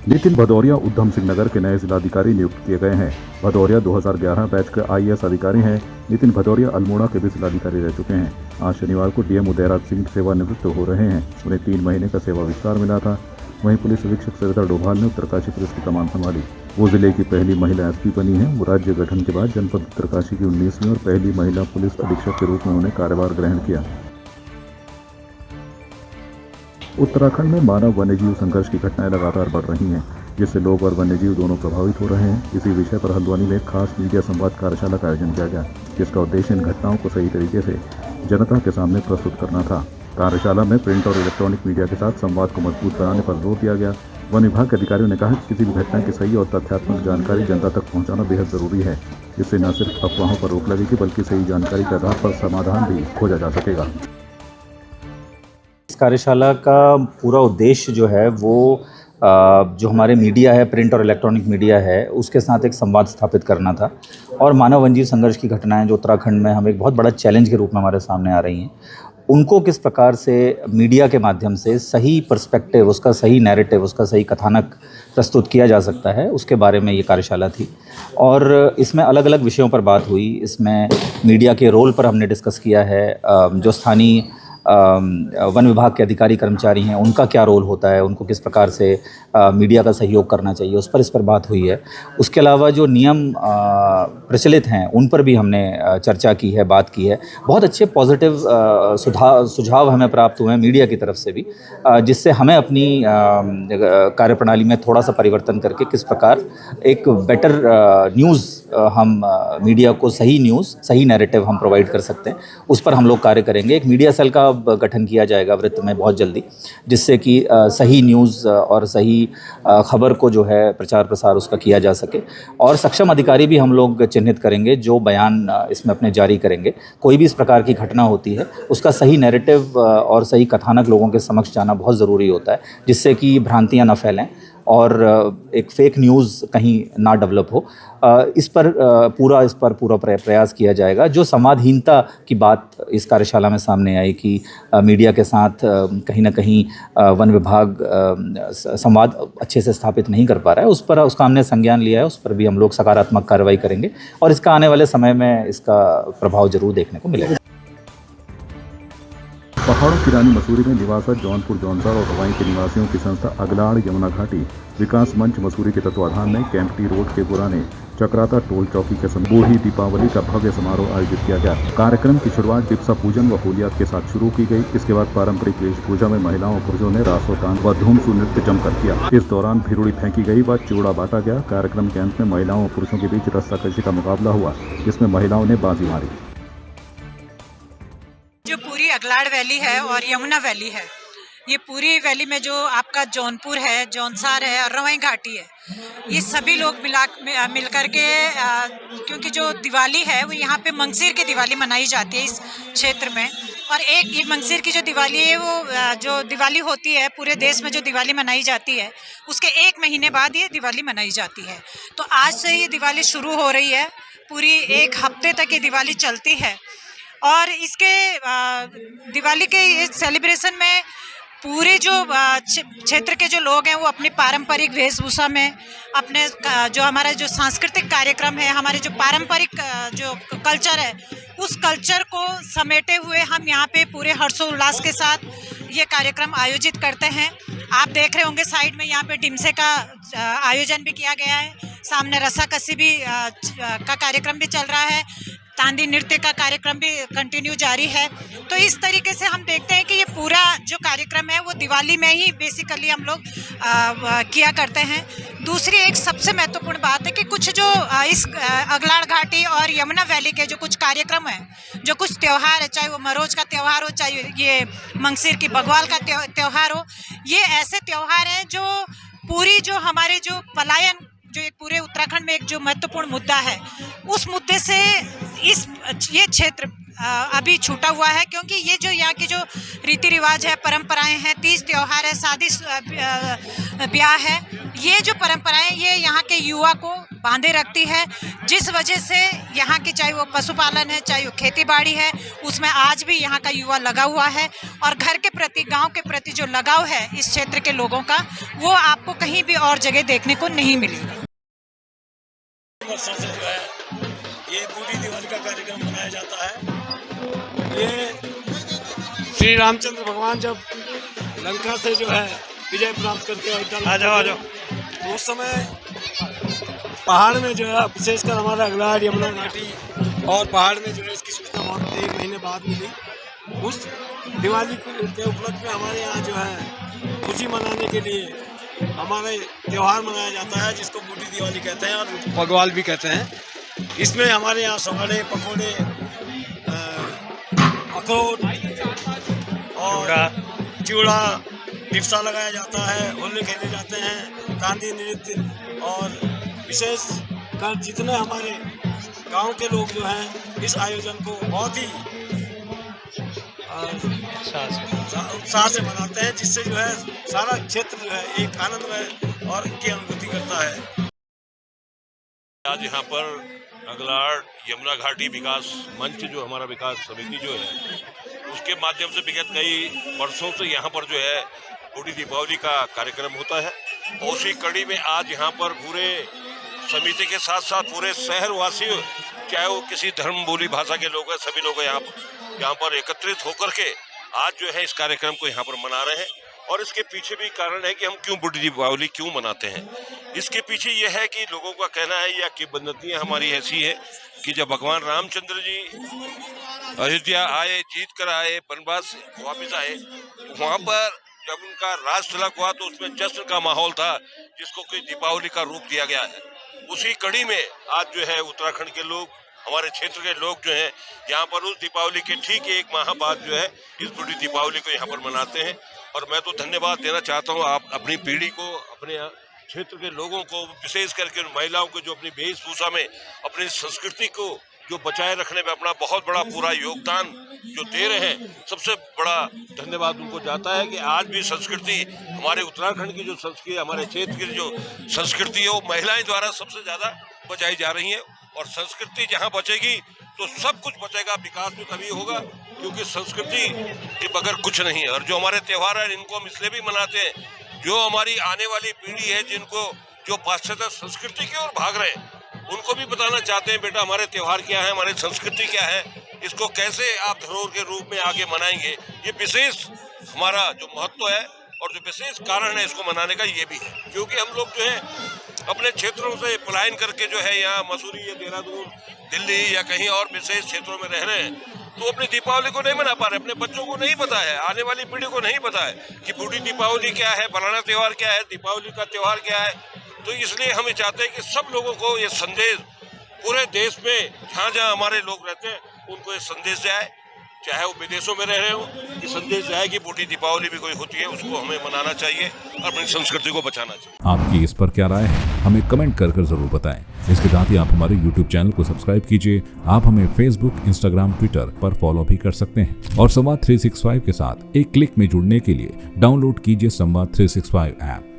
नितिन भदौरिया उधम सिंह नगर के नए जिलाधिकारी नियुक्त किए गए हैं। भदौरिया 2011 बैच के आईएएस अधिकारी हैं। नितिन भदौरिया अल्मोड़ा के भी जिलाधिकारी रह चुके हैं। आज शनिवार को डीएम उदयराज सिंह सेवानिवृत्त हो रहे हैं। उन्हें 3 महीने का सेवा विस्तार मिला था। वहीं पुलिस अधीक्षक सविता डोभाल ने उत्तरकाशी पुलिस की कमान संभाली। वो जिले की पहली महिला एसपी बनी है। वो राज्य गठन के बाद जनपद उत्तरकाशी की 19वीं और पहली महिला पुलिस अधीक्षक के रूप में उन्हें कार्यभार ग्रहण किया। उत्तराखंड में मानव वन्यजीव संघर्ष की घटनाएं लगातार बढ़ रही हैं, जिससे लोग और वन्यजीव दोनों प्रभावित हो रहे हैं। इसी विषय पर हल्द्वानी में एक खास मीडिया संवाद कार्यशाला का आयोजन किया गया, जिसका उद्देश्य इन घटनाओं को सही तरीके से जनता के सामने प्रस्तुत करना था। कार्यशाला में प्रिंट और इलेक्ट्रॉनिक मीडिया के साथ संवाद को मजबूत बनाने पर जोर दिया गया। वन विभाग के अधिकारियों ने कहा कि किसी भी घटना की सही और तथ्यात्मक जानकारी जनता तक पहुंचाना बेहद जरूरी है। इससे न सिर्फ अफवाहों पर रोक लगेगी, बल्कि सही जानकारी के आधार पर समाधान भी खोजा जा सकेगा। इस कार्यशाला का पूरा उद्देश्य जो है वो जो हमारे मीडिया है, प्रिंट और इलेक्ट्रॉनिक मीडिया है, उसके साथ एक संवाद स्थापित करना था। और मानव वन्यजीव संघर्ष की घटनाएं जो उत्तराखंड में हमें एक बहुत बड़ा चैलेंज के रूप में हमारे सामने आ रही हैं, उनको किस प्रकार से मीडिया के माध्यम से सही पर्सपेक्टिव, उसका सही नैरेटिव, उसका सही कथानक प्रस्तुत किया जा सकता है, उसके बारे में ये कार्यशाला थी। और इसमें अलग अलग विषयों पर बात हुई। इसमें मीडिया के रोल पर हमने डिस्कस किया है। जो स्थानीय वन विभाग के अधिकारी कर्मचारी हैं, उनका क्या रोल होता है, उनको किस प्रकार से मीडिया का सहयोग करना चाहिए, इस पर बात हुई है। उसके अलावा जो नियम प्रचलित हैं, उन पर भी हमने चर्चा की है, बात की है। बहुत अच्छे पॉजिटिव सुझाव हमें प्राप्त हुए हैं मीडिया की तरफ से भी, जिससे हमें अपनी कार्यप्रणाली में थोड़ा सा परिवर्तन करके किस प्रकार एक बेटर न्यूज़ हम मीडिया को सही न्यूज़, सही नैरेटिव हम प्रोवाइड कर सकते हैं, उस पर हम लोग कार्य करेंगे। एक मीडिया सेल का गठन किया जाएगा वृत्त में बहुत जल्दी, जिससे कि सही न्यूज़ और सही खबर को जो है प्रचार प्रसार उसका किया जा सके। और सक्षम अधिकारी भी हम लोग चिन्हित करेंगे जो बयान इसमें अपने जारी करेंगे। कोई भी इस प्रकार की घटना होती है, उसका सही नैरेटिव और सही कथानक लोगों के समक्ष जाना बहुत ज़रूरी होता है, जिससे कि भ्रांतियाँ न फैलें और एक फेक न्यूज़ कहीं ना डेवलप हो। इस पर पूरा प्रयास किया जाएगा। जो संवादहीनता की बात इस कार्यशाला में सामने आई कि मीडिया के साथ कहीं ना कहीं वन विभाग संवाद अच्छे से स्थापित नहीं कर पा रहा है, उसका हमने संज्ञान लिया है। उस पर भी हम लोग सकारात्मक कार्रवाई करेंगे और इसका आने वाले समय में इसका प्रभाव जरूर देखने को मिलेगा। पहाड़ों की रानी मसूरी में निवासा जौनपुर जौनसार और रवाई के निवासियों की संस्था अगलाड़ यमुना घाटी विकास मंच मसूरी के तत्वाधान में कैंपटी रोड के पुराने चक्राता टोल चौकी के समीप बूढ़ी दीपावली का भव्य समारोह आयोजित किया गया। कार्यक्रम की शुरुआत डिप्सा पूजन व होलियात के साथ शुरू की गई। इसके बाद पारंपरिक वेशभूषा में महिलाओं और पुरुषों ने रासो तान व धूमसू नृत्य जमकर किया। इस दौरान भिरुड़ी फेंकी गई व चिवड़ा बांटा गया। कार्यक्रम के अंत में महिलाओं और पुरुषों के बीच रस्साकशी का मुकाबला हुआ, जिसमें महिलाओं ने बाजी मारी। जो पूरी अगलाड़ वैली है और यमुना वैली है, ये पूरी वैली में जो आपका जौनपुर है, जौनसार है और रवाई घाटी है, ये सभी लोग मिल करके क्योंकि जो दिवाली है वो यहाँ पे मंगसिर की दिवाली मनाई जाती है इस क्षेत्र में। और एक ये मंगसिर की जो दिवाली है वो जो दिवाली होती है पूरे देश में, जो दिवाली मनाई जाती है उसके 1 महीने बाद ये दिवाली मनाई जाती है। तो आज से ये दिवाली शुरू हो रही है, पूरी 1 हफ्ते तक ये दिवाली चलती है। और इसके दिवाली के इस सेलिब्रेशन में पूरे जो क्षेत्र के जो लोग हैं वो अपनी पारंपरिक वेशभूषा में अपने जो हमारा जो सांस्कृतिक कार्यक्रम है, हमारे जो पारंपरिक जो कल्चर है, उस कल्चर को समेटे हुए हम यहाँ पे पूरे हर्षोल्लास के साथ ये कार्यक्रम आयोजित करते हैं। आप देख रहे होंगे साइड में यहाँ पे डिमसे का आयोजन भी किया गया है, सामने रस्साकसी भी का कार्यक्रम भी चल रहा है, तांदी नृत्य का कार्यक्रम भी कंटिन्यू जारी है। तो इस तरीके से हम देखते हैं कि ये पूरा जो कार्यक्रम है वो दिवाली में ही बेसिकली हम लोग किया करते हैं। दूसरी एक सबसे महत्वपूर्ण बात है कि कुछ जो इस अगलाड़ घाटी और यमुना वैली के जो कुछ कार्यक्रम हैं, जो कुछ त्यौहार है, चाहे वो मरोज का त्यौहार हो, चाहे ये मंगसिर की बग्वाल का त्यौहार हो, ये ऐसे त्यौहार हैं जो पूरी जो हमारे जो पलायन जो एक पूरे उत्तराखंड में एक जो महत्वपूर्ण मुद्दा है, उस मुद्दे से ये क्षेत्र अभी छूटा हुआ है। क्योंकि ये जो यहाँ की जो रीति रिवाज है, परंपराएं हैं, तीज त्यौहार है, शादी ब्याह है, ये जो परंपराएं ये यहाँ के युवा को बांधे रखती है, जिस वजह से यहाँ की चाहे वो पशुपालन है, चाहे वो खेती बाड़ी है, उसमें आज भी यहाँ का युवा लगा हुआ है। और घर के प्रति, गांव के प्रति जो लगाव है इस क्षेत्र के लोगों का, वो आपको कहीं भी और जगह देखने को नहीं मिलेगा। वर्षों से जो है ये बूढ़ी दिवाली का कार्यक्रम मनाया जाता है। ये श्री रामचंद्र भगवान जब लंका से जो है विजय प्राप्त करके अयोध्या तो उस समय पहाड़ में जो है, विशेषकर हमारा अगलाड़ यमुना घाटी और पहाड़ में जो है इसकी सूचना बहुत 1 महीने बाद मिली। उस दिवाली के उपलक्ष्य में हमारे यहाँ जो है खुशी मनाने के लिए हमारे त्यौहार मनाया जाता है, जिसको बूढ़ी दिवाली कहते हैं और पगवाल भी कहते हैं। इसमें हमारे यहाँ सवाड़े, पकौड़े, अखरोट और चिवड़ा, डिप्सा लगाया जाता है, होली खेले जाते हैं, गांधी नृत्य और विशेष कर जितने हमारे गांव के लोग जो हैं इस आयोजन को बहुत ही उत्साह से मनाते हैं, जिससे जो है सारा क्षेत्र जो है एक आनंदमय और की अनुभूति करता है। आज यहाँ पर अगलाड़ यमुना घाटी विकास मंच जो हमारा विकास समिति जो है उसके माध्यम से विगत कई वर्षों से यहाँ पर जो है बूढ़ी दीपावली का कार्यक्रम होता है। और उसी कड़ी में आज यहाँ पर पूरे समिति के साथ साथ पूरे शहरवासी, चाहे वो किसी धर्म बोली भाषा के लोग हैं, सभी लोग यहाँ पर एकत्रित होकर के आज जो है इस कार्यक्रम को यहाँ पर मना रहे हैं। और इसके पीछे भी कारण है कि हम क्यों बूढ़ी दीपावली क्यों मनाते हैं। इसके पीछे यह है कि लोगों का कहना है या किंवदंतियां हमारी ऐसी है कि जब भगवान रामचंद्र जी अयोध्या आए, जीत कर आए, वनवास से वापिस आए, तो वहाँ पर जब उनका राज तिलक हुआ तो उसमें जश्न का माहौल था, जिसको कि दीपावली का रूप दिया गया है। उसी कड़ी में आज जो है उत्तराखंड के लोग, हमारे क्षेत्र के लोग जो हैं यहाँ पर उस दीपावली के ठीक 1 माह बाद जो है इस बूढ़ी दीपावली को यहाँ पर मनाते हैं। और मैं तो धन्यवाद देना चाहता हूँ आप अपनी पीढ़ी को, अपने क्षेत्र के लोगों को, विशेष करके उन महिलाओं को जो अपनी वेशभूषा में अपनी संस्कृति को जो बचाए रखने में अपना बहुत बड़ा पूरा योगदान जो दे रहे हैं, सबसे बड़ा धन्यवाद उनको जाता है कि आज भी संस्कृति, हमारे उत्तराखंड की जो संस्कृति, हमारे क्षेत्र की जो संस्कृति है वो महिलाएं द्वारा सबसे ज़्यादा बचाई जा रही है। और संस्कृति जहाँ बचेगी तो सब कुछ बचेगा, विकास भी तभी होगा, क्योंकि संस्कृति के बगैर कुछ नहीं है। और जो हमारे त्यौहार हैं इनको हम इसलिए भी मनाते हैं, जो हमारी आने वाली पीढ़ी है, जिनको जो पाश्चात्य संस्कृति की ओर भाग रहे हैं, उनको भी बताना चाहते हैं बेटा हमारे त्यौहार क्या है, हमारी संस्कृति क्या है, इसको कैसे आप धरोहर के रूप में आगे मनाएंगे। ये विशेष हमारा जो महत्व है और जो विशेष कारण है इसको मनाने का ये भी है, क्योंकि हम लोग जो है अपने क्षेत्रों से पलायन करके जो है यहाँ मसूरी या देहरादून, दिल्ली या कहीं और विशेष क्षेत्रों में रह रहे हैं, तो अपनी दीपावली को नहीं मना पा रहे, अपने बच्चों को नहीं पता है, आने वाली पीढ़ी को नहीं पता है कि बूढ़ी दीपावली क्या है, फलाना त्यौहार क्या है, दीपावली का त्यौहार क्या है। तो इसलिए हम ये चाहते हैं कि सब लोगों को ये संदेश पूरे देश में जहाँ जहाँ हमारे लोग रहते हैं उनको ये संदेश जाए, चाहे वो विदेशों में रह रहे हो, ये संदेश जाए कि बूढ़ी दीपावली भी कोई होती है, उसको हमें मनाना चाहिए और अपनी संस्कृति को बचाना चाहिए। आपकी इस पर क्या राय है, हमें कमेंट कर जरूर बताएं। इसके साथ ही आप हमारे YouTube चैनल को सब्सक्राइब कीजिए। आप हमें Facebook, Instagram, Twitter पर फॉलो भी कर सकते हैं। और संवाद 365 के साथ एक क्लिक में जुड़ने के लिए डाउनलोड कीजिए संवाद 365 ऐप।